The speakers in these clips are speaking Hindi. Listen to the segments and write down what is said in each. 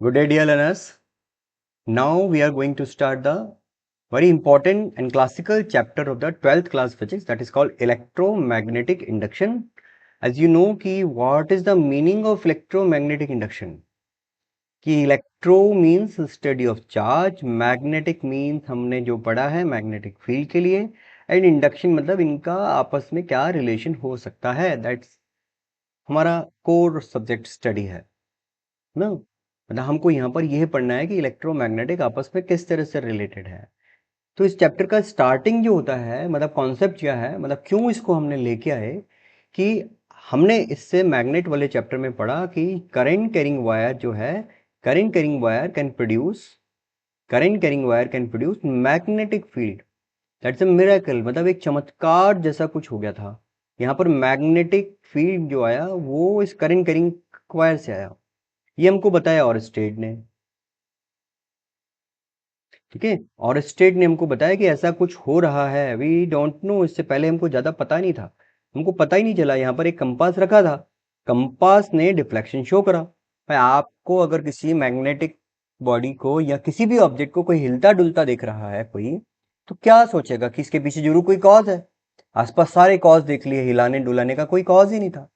Good day, dear learners. Now we are going to start the very important and classical chapter of the 12th class physics, that is called electromagnetic induction. As you know कि what is the meaning of electromagnetic induction? कि electro means study of charge, magnetic means हमने जो पढ़ा है magnetic field के लिए, and induction मतलब इनका आपस में क्या relation हो सकता है. That's हमारा core subject study है ना. मतलब हमको यहाँ पर यह पढ़ना है कि इलेक्ट्रोमैग्नेटिक आपस में किस तरह से रिलेटेड है. तो इस चैप्टर का स्टार्टिंग जो होता है, मतलब कॉन्सेप्ट क्या है, मतलब क्यों इसको हमने लेके आए कि हमने इससे मैग्नेट वाले चैप्टर में पढ़ा कि करंट कैरिंग वायर जो है, current carrying wire can produce magnetic field. That's a miracle. मतलब एक चमत्कार जैसा कुछ हो गया था. यहाँ पर मैग्नेटिक फील्ड जो आया वो इस करंट कैरिंग वायर से आया. ये हमको बताया ऑरस्टेड ने. ठीक है, ऑरस्टेड ने हमको बताया कि ऐसा कुछ हो रहा है. वी डोंट नो, इससे पहले हमको ज़्यादा पता नहीं था, हमको पता ही नहीं चला. यहाँ पर एक कंपास रखा था, कंपास ने डिफ्लेक्शन शो करा. भाई आपको अगर किसी मैग्नेटिक बॉडी को या किसी भी ऑब्जेक्ट को कोई हिलता डुलता देख रहा है कोई, तो क्या सोचेगा कि इसके पीछे जरूर कोई कॉज है. आसपास सारे कॉज देख लिए, हिलाने डुलाने का कोई कॉज ही नहीं था.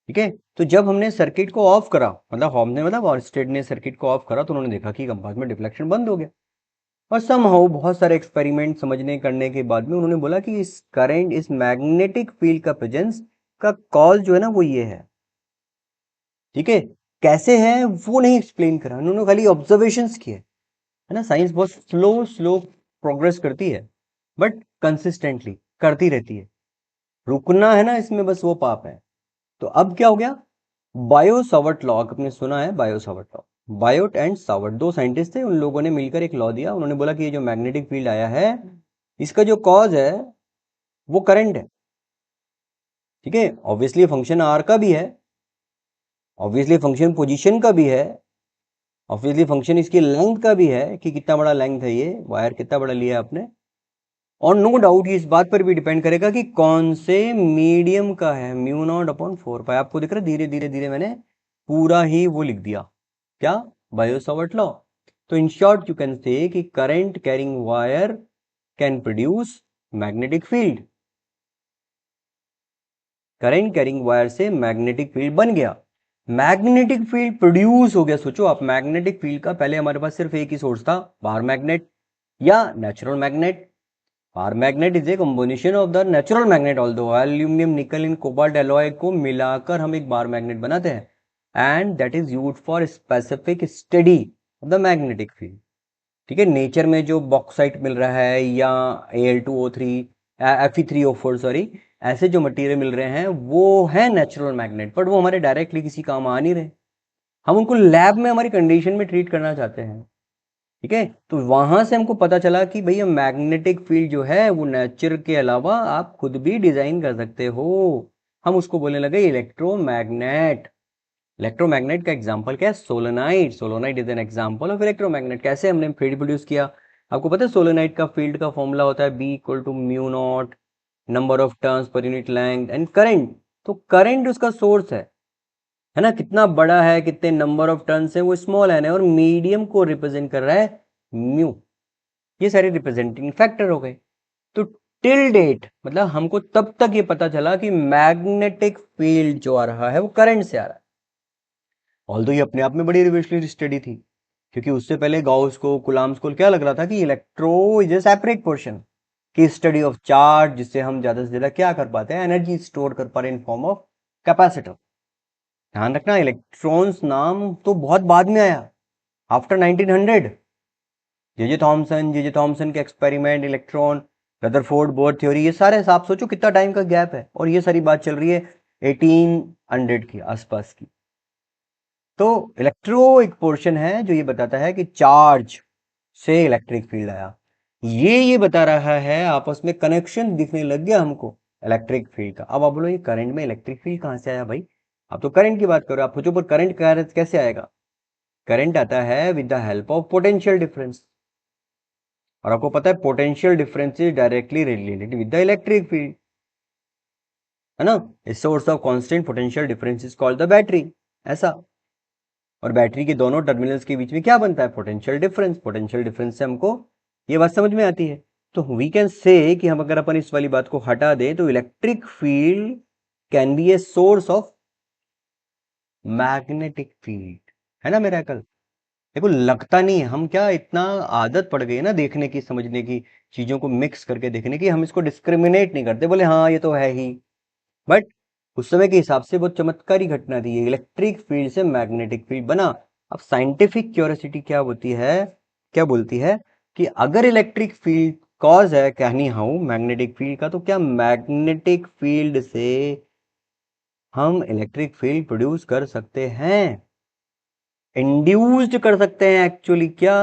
ठीक है, तो जब हमने सर्किट को ऑफ करा, मतलब हमने मतलब ऑरस्टेड ने सर्किट को ऑफ करा, तो उन्होंने देखा कि कंपास में डिफ्लेक्शन बंद हो गया. और समहाउ बहुत सारे एक्सपेरिमेंट समझने करने के बाद में उन्होंने बोला कि इस करंट, इस मैग्नेटिक फील्ड का प्रेजेंस का कॉज जो है ना वो ये है. ठीक है, कैसे है वो नहीं एक्सप्लेन करा, उन्होंने खाली ऑब्जर्वेशंस किए. है ना, साइंस बहुत स्लो स्लो प्रोग्रेस करती है, बट कंसिस्टेंटली करती रहती है. रुकना है ना इसमें, बस वो पाप है. तो अब क्या हो गया, बायो सावर्ट लॉ, आपने सुना है Biot Savart law. Biot and Savart दो साइंटिस्ट थे, उन लोगों ने मिलकर एक लॉ दिया. उन्होंने बोला कि ये जो मैग्नेटिक फील्ड आया है इसका जो कॉज है वो करंट है. ठीक है, ऑब्वियसली फंक्शन आर का भी है, ऑब्वियसली फंक्शन पोजीशन का भी है, ऑब्वियसली फंक्शन इसकी लेंथ का भी है कि कितना बड़ा लेंथ है, ये वायर कितना बड़ा लिया आपने. और नो डाउट ये इस बात पर भी डिपेंड करेगा कि कौन से मीडियम का है. म्यू नॉट अपॉन 4 पाई. आपको दिख रहा है, धीरे धीरे धीरे मैंने पूरा ही वो लिख दिया. क्या, बायो सावर्ट लॉ. तो in short you can say कि current carrying wire can produce magnetic field. Current carrying wire से मैग्नेटिक फील्ड बन गया, मैग्नेटिक फील्ड प्रोड्यूस हो गया. सोचो आप, मैग्नेटिक फील्ड का पहले हमारे पास सिर्फ एक ही सोर्स था, बार मैग्नेट या natural magnet. Bar magnet is a combination of the natural magnet, although aluminium निकल इन कोबाल्ट एलॉय को मिलाकर हम एक बार मैग्नेट बनाते हैं, and that is used for specific study of the magnetic field. ठीक है, नेचर में जो बॉक्साइट मिल रहा है या Al2O3 Fe3O4 सॉरी, ऐसे जो मटेरियल मिल रहे हैं वो है नेचुरल मैग्नेट, बट वो हमारे डायरेक्टली किसी काम आ नहीं रहे. हम उनको लैब में हमारी कंडीशन में ट्रीट करना चाहते हैं. ठीक है, तो वहां से हमको पता चला कि भैया मैग्नेटिक फील्ड जो है वो नेचर के अलावा आप खुद भी डिजाइन कर सकते हो. हम उसको बोलने लगे इलेक्ट्रोमैग्नेट. इलेक्ट्रोमैग्नेट का एग्जांपल क्या है, solenoid. Solenoid is an example of electromagnet. कैसे हमने फील्ड प्रोड्यूस किया, आपको पता है सोलेनाइड का फील्ड का फॉर्मूला होता है B equal to mu naught number of turns पर यूनिट लेंथ एंड करंट. तो करंट उसका सोर्स है ना, कितना बड़ा है, कितने नंबर ऑफ टर्न्स है, वो स्मॉल है, और मीडियम को रिप्रेजेंट कर रहा है म्यू. ये सारे रिप्रेजेंटिंग फैक्टर हो गए. तो टिल डेट मतलब हमको तब तक ये पता चला कि मैग्नेटिक फील्ड जो आ रहा है वो करंट से आ रहा है. ऑल्दो ये अपने आप में बड़ी रिवोल्यूशनरी स्टडी थी, क्योंकि उससे पहले गाउस को, कुलाम्स को क्या लग रहा था कि electro is a separate portion की स्टडी ऑफ चार्ज, जिससे हम ज्यादा से ज्यादा क्या कर पाते हैं, एनर्जी स्टोर कर पा रहे इन फॉर्म ऑफ कैपेसिटर. ध्यान रखना, इलेक्ट्रॉन्स नाम तो बहुत बाद में आया, आफ्टर 1900. जे जे थॉमसन के experiment, electron, Rutherford bore theory, ये सारे आप सोचो कितना टाइम का गैप है, और ये सारी बात चल रही है 1800 की आसपास की. तो इलेक्ट्रो एक पोर्शन है जो ये बताता है कि चार्ज से इलेक्ट्रिक फील्ड आया. ये बता रहा है, आपस में कनेक्शन दिखने लग गया हमको इलेक्ट्रिक फील्ड का. अब आप बोलो ये करंट में इलेक्ट्रिक फील्ड कहां से आया भाई, आप तो करंट की बात करो. आप सोचो पर करंट कैसे आएगा, करंट आता है with the help of potential difference, और आपको पता है potential difference is directly related with the electric field, है ना. Source of constant potential difference is called the battery. ऐसा और बैटरी के दोनों टर्मिनल्स के बीच में क्या बनता है? Potential difference. पोटेंशियल डिफरेंस से हमको ये बात समझ में आती है। तो वी कैन से कि हम अगर अपन इस वाली बात को हटा दें तो electric field can be a source of magnetic field, है ना मेरा कल? देखो लगता नहीं है, हम क्या इतना आदत पड़ गई है ना देखने की, समझने की, चीजों को मिक्स करके देखने की, हम इसको डिस्क्रिमिनेट नहीं करते, बोले हाँ ये तो है ही। बट उस समय के हिसाब से बहुत चमत्कारी घटना थी, इलेक्ट्रिक फील्ड से मैग्नेटिक फील्ड बना। अब साइंटिफिक क्यूरियोसिटी क्या होती है, क्या बोलती है कि अगर इलेक्ट्रिक फील्ड कॉज है कहनी हाउ मैग्नेटिक फील्ड का, तो क्या मैग्नेटिक फील्ड से हम इलेक्ट्रिक फील्ड प्रोड्यूस कर सकते हैं, इंड्यूस्ड कर सकते हैं एक्चुअली क्या?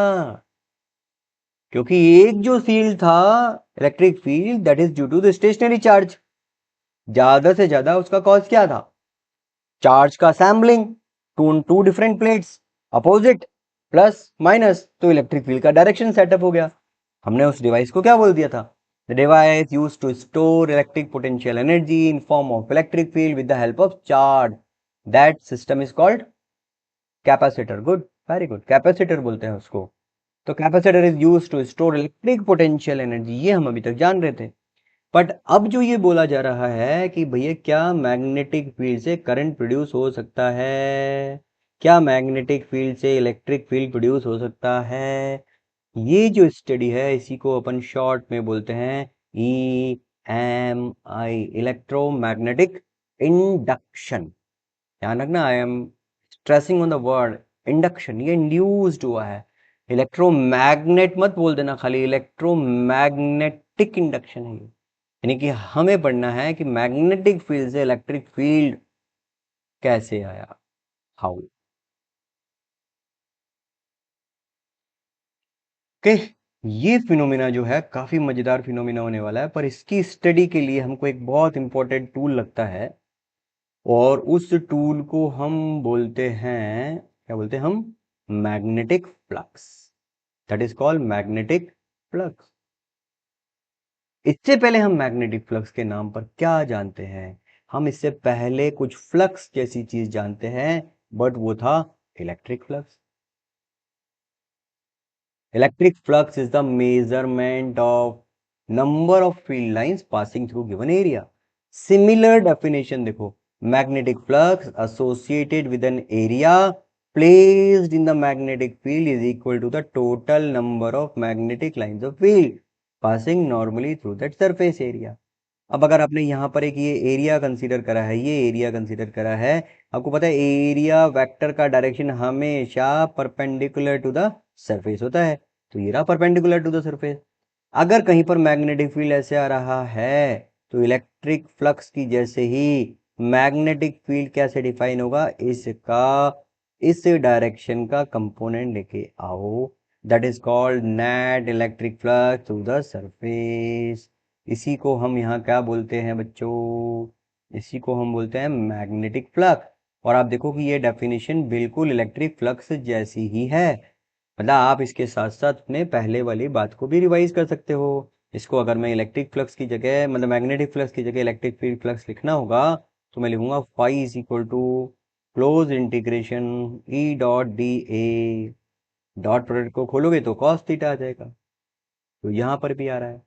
क्योंकि एक जो फील्ड था electric field that is due to the stationary charge, ज्यादा से ज्यादा उसका कॉज क्या था? चार्ज का sampling to different plates, opposite plus minus, तो इलेक्ट्रिक फील्ड का डायरेक्शन सेटअप हो गया। हमने उस डिवाइस को क्या बोल दिया था? The device used to store electric potential energy in form of electric field with the help of charge, that system is called capacitor. Good, very good, capacitor बोलते हैं उसको। तो capacitor is used to store electric potential energy, ये हम अभी तक जान रहे थे। बट अब जो ये बोला जा रहा है कि भैया क्या मैग्नेटिक फील्ड से करंट प्रोड्यूस हो सकता है, क्या मैग्नेटिक फील्ड से इलेक्ट्रिक फील्ड प्रोड्यूस हो सकता है, ये जो स्टडी है इसी को अपन शॉर्ट में बोलते हैं EMI, इलेक्ट्रोमैग्नेटिक इंडक्शन। ध्यान रखना, I am stressing on the word induction, ये इंड्यूस्ड हुआ है। इलेक्ट्रोमैग्नेट मत बोल देना खाली, इलेक्ट्रोमैग्नेटिक इंडक्शन है ये। यानी कि हमें पढ़ना है कि मैग्नेटिक फील्ड से इलेक्ट्रिक फील्ड कैसे आया, हाउ। ओके, ये फिनोमिना जो है काफी मजेदार फिनोमिना होने वाला है, पर इसकी स्टडी के लिए हमको एक बहुत इंपॉर्टेंट टूल लगता है, और उस टूल को हम बोलते हैं, क्या बोलते हैं हम? Magnetic flux. That is called magnetic flux. इससे पहले हम मैग्नेटिक फ्लक्स के नाम पर क्या जानते हैं? हम इससे पहले कुछ फ्लक्स जैसी चीज जानते हैं, बट वो था electric flux. Electric flux is the measurement of number of field lines passing through given area. Similar definition देखो, magnetic flux associated with an area placed in the magnetic field is equal to the total number of magnetic lines of field passing normally through that surface area। अब अगर आपने यहाँ पर एक ये एरिया कंसीडर करा है, ये एरिया कंसीडर करा है, आपको पता है एरिया वेक्टर का डायरेक्शन हमेशा परपेंडिकुलर टू द सरफेस होता है, तो ये रहा परपेंडिकुलर टू द सरफेस। अगर कहीं पर मैग्नेटिक फील्ड ऐसे आ रहा है तो इलेक्ट्रिक फ्लक्स की जैसे ही मैग्नेटिक फील्ड कैसे डिफाइन होगा, इसका इस डायरेक्शन का कंपोनेंट लेके आओ, that is called net electric flux through the surface. इसी को हम यहाँ क्या बोलते हैं बच्चों? इसी को हम बोलते हैं मैग्नेटिक फ्लक्स। और आप देखो कि ये डेफिनेशन बिल्कुल इलेक्ट्रिक फ्लक्स जैसी ही है, मतलब आप इसके साथ साथ अपने पहले वाली बात को भी रिवाइज कर सकते हो। इसको अगर मैं इलेक्ट्रिक फ्लक्स की जगह, मतलब मैग्नेटिक फ्लक्स की जगह इलेक्ट्रिक फील्ड फ्लक्स लिखना होगा, तो मैं लिखूंगा phi is equal to close integration E dot d A, dot product को खोलोगे तो कॉस थीटा आ जाएगा, तो यहाँ पर भी आ रहा है।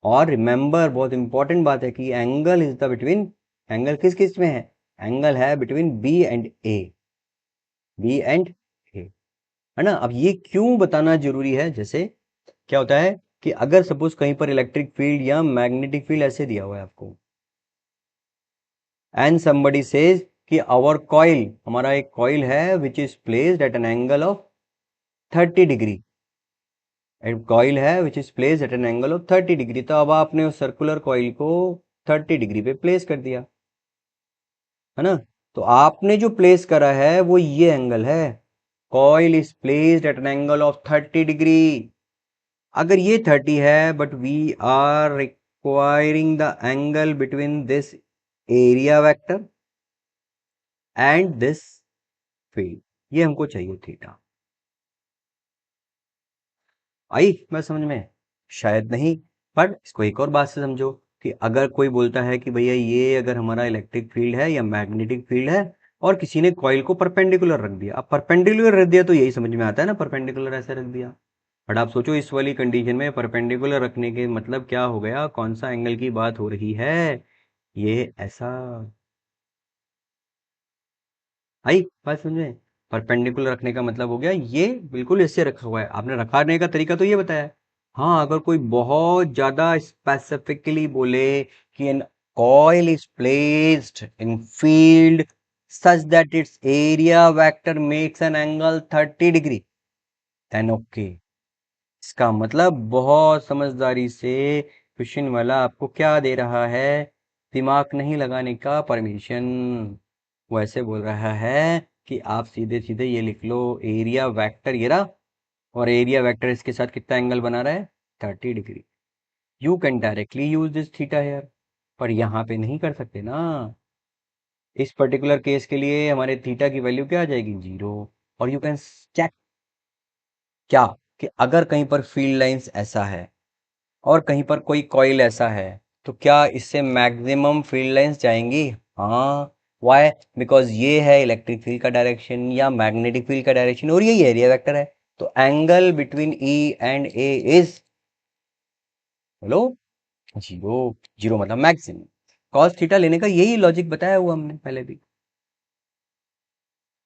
और रिमेंबर, बहुत इंपॉर्टेंट बात है कि angle is the between, angle किस किस में है? एंगल है between B and A, B and A, है ना? अब ये क्यों बताना जरूरी है? जैसे क्या होता है कि अगर सपोज कहीं पर इलेक्ट्रिक फील्ड या मैग्नेटिक फील्ड ऐसे दिया हुआ है आपको, एंड समबडी सेज कि आवर कॉइल, हमारा एक कॉइल है which is placed at an angle of 30 degree, एक कॉइल है which is placed at an angle of 30 degree, तो अब आपने उस सर्कुलर कॉइल को 30 डिग्री पे प्लेस कर दिया, है ना? तो आपने जो प्लेस करा है वो ये एंगल है, coil is placed at an angle of 30 degree. अगर ये 30 है but we are requiring the angle between this area vector and this field, ये हमको चाहिए थीटा। आई मैं समझ में? शायद नहीं, पर इसको एक और बात से समझो कि अगर कोई बोलता है कि भैया ये अगर हमारा इलेक्ट्रिक फील्ड है या मैग्नेटिक फील्ड है, और किसी ने कॉइल को परपेंडिकुलर रख दिया। अब परपेंडिकुलर रख दिया तो यही समझ में आता है ना, परपेंडिकुलर ऐसे रख दिया। बट आप सोचो इस वाली कंडीशन में परपेंडिकुलर रखने के मतलब क्या हो गया, कौन सा एंगल की बात हो रही है, ये ऐसा। आई बात समझ में? परपेंडिकुलर रखने का मतलब हो गया ये बिल्कुल ऐसे रखा हुआ है, आपने रखाने का तरीका तो ये बताया है। हाँ, अगर कोई बहुत ज्यादा स्पेसिफिकली बोले कि an coil is placed in field such that its area vector makes an angle 30 degree, then okay. इसका मतलब बहुत समझदारी से क्वेश्चन वाला आपको क्या दे रहा है, दिमाग नहीं लगाने का परमिशन। वो ऐसे बोल रहा है कि आप सीधे सीधे ये लिख लो, एरिया वेक्टर ये रहा, और एरिया वेक्टर इसके साथ कितना एंगल बना रहा है, 30 degree. You can directly use this theta here, पर यहाँ पे नहीं कर सकते ना। इस पर्टिकुलर केस के लिए हमारे थीटा की वैल्यू क्या आ जाएगी, 0। और यू कैन चेक क्या, कि अगर कहीं पर फील्ड लाइंस ऐसा है और कहीं पर कोई कॉइल ऐसा है, तो क्या इससे मैक्सिमम फील्ड लाइंस जाएंगी? हाँ। वाई? बिकॉज ये है इलेक्ट्रिक फील्ड का डायरेक्शन या मैग्नेटिक फील्ड का डायरेक्शन, और यही एरिया वेक्टर है। तो angle between E and A is, बोलो, 0। 0 मतलब मैक्सिमम। कॉस थीटा लेने का यही लॉजिक बताया हुआ हमने पहले भी।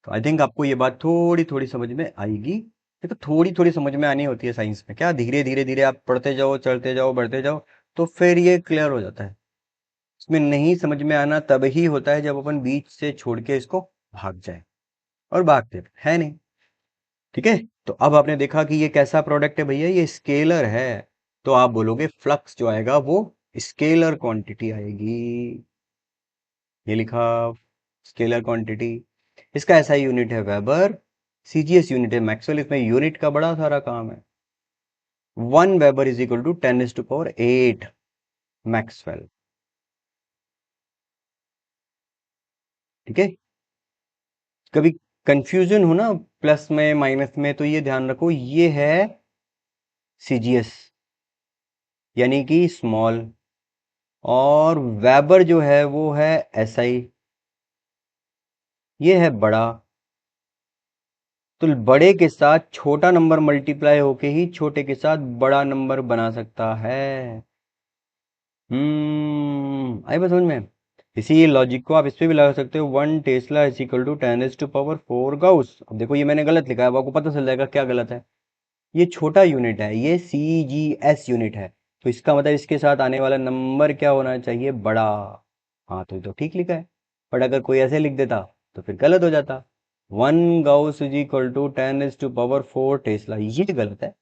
तो आई थिंक आपको ये बात थोड़ी थोड़ी समझ में आएगी। देखो थोड़ी थोड़ी समझ में आनी होती है साइंस में, क्या धीरे धीरे धीरे आप पढ़ते जाओ, चलते जाओ, बढ़ते जाओ, तो फिर ये क्लियर हो जाता है। इसमें नहीं समझ में आना तब ही होता है जब अपन बीच से छोड़ के इसको भाग जाए, और भागते है नहीं। ठीक है, तो अब आपने देखा कि ये कैसा प्रोडक्ट है भैया, ये स्केलर है। तो आप बोलोगे फ्लक्स जो आएगा वो स्केलर क्वांटिटी आएगी। ये लिखा, स्केलर क्वांटिटी। इसका ऐसा यूनिट है वेबर, सीजीएस यूनिट है मैक्सवेल, इसमें यूनिट का बड़ा सारा काम है। 1 weber is equal to 10⁸ maxwell. ठीक है, कभी कंफ्यूजन हो ना प्लस में माइनस में, तो ये ध्यान रखो, ये है सीजीएस यानी कि स्मॉल, और वेबर जो है वो है एसआई, ये है बड़ा। तो बड़े के साथ छोटा नंबर मल्टीप्लाई होके ही छोटे के साथ बड़ा नंबर बना सकता है। आई बात समझ में? इसी लॉजिक को आप इस पे भी लगा सकते हो, 1 tesla is equal to 10⁴ gauss. अब देखो ये मैंने गलत लिखा है, अब आपको पता चल जाएगा क्या गलत है। ये छोटा यूनिट है, ये सीजीएस यूनिट है, तो इसका मतलब इसके साथ आने वाला नंबर क्या होना चाहिए, बड़ा। हाँ, तो ये तो ठीक लिखा है। बट अगर कोई ऐसे लिख देता तो फिर गलत हो जाता। 1 gauss is equal to 10⁴ tesla, ये गलत है,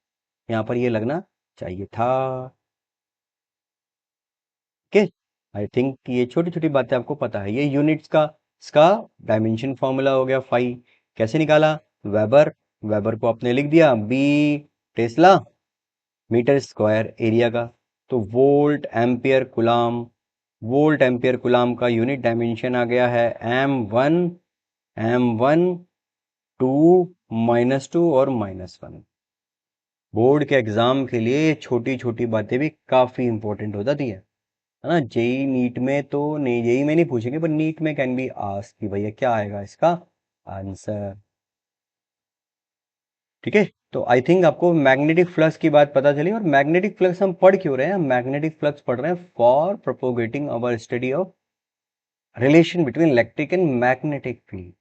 यहाँ पर ये लगना चाहिए था। ओके, आई थिंक ये छोटी छोटी बातें आपको पता है। ये यूनिट्स का, इसका डायमेंशन फॉर्मूला हो गया फाई। कैसे निकाला, वेबर, वेबर को आपने लिख दिया B tesla metre square area का। तो volt ampere coulomb, volt ampere coulomb का यूनिट डायमेंशन आ गया है m1, m1, 2, -2 और -1। बोर्ड के एग्जाम के लिए छोटी छोटी बातें भी काफी इंपॉर्टेंट हो जाती है ना। जेई नीट में तो नहीं, जेई में नहीं पूछेंगे, पर नीट में कैन बी आस्क कि भैया क्या आएगा इसका आंसर। ठीक है, तो आई थिंक आपको मैग्नेटिक फ्लक्स की बात पता चली। और मैग्नेटिक फ्लक्स हम पढ़ क्यों रहे हैं, मैग्नेटिक फ्लक्स पढ़ रहे हैं for propagating our study of relation between electric and magnetic field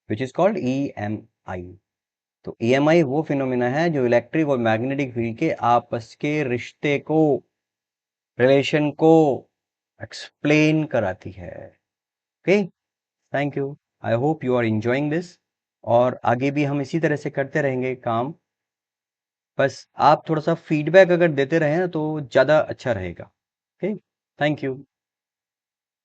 which is called EMI. तो ईएमआई वो फिनोमिना है जो इलेक्ट्रिक और मैग्नेटिक फील्ड के आपस के रिश्ते को, रिलेशन को एक्सप्लेन कराती है। Okay, thank you, I hope you are enjoying this. और आगे भी हम इसी तरह से करते रहेंगे काम, बस आप थोड़ा सा फीडबैक अगर देते रहे ना तो ज़्यादा अच्छा रहेगा। Okay, thank you.